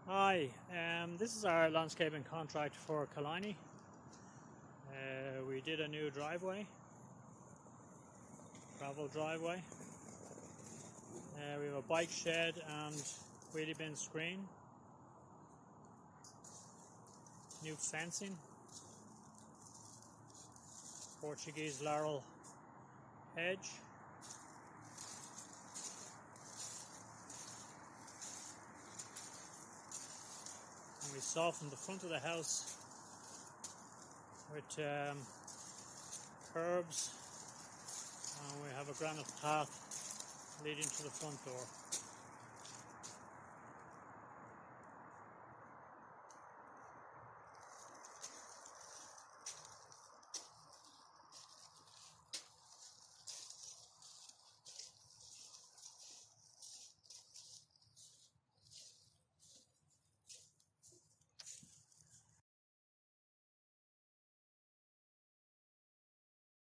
Hi, this is our landscaping contract for Killiney. We did a new driveway, gravel driveway. We have a bike shed and wheelie bin screen, new fencing, Portuguese laurel hedge, and we softened the front of the house with kerbs, and we have a granite path leading to the front door.